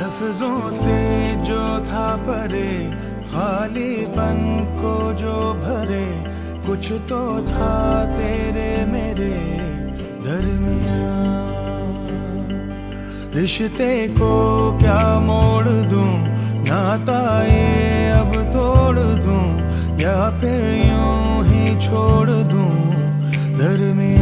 लफ्जों से जो था परे, खालीपन को जो भरे, कुछ तो था तेरे मेरे दरमियाँ। रिश्ते को क्या मोड़ दूं, नाता ये अब तोड़ दूं, या फिर यूं ही छोड़ दूं दरमियाँ।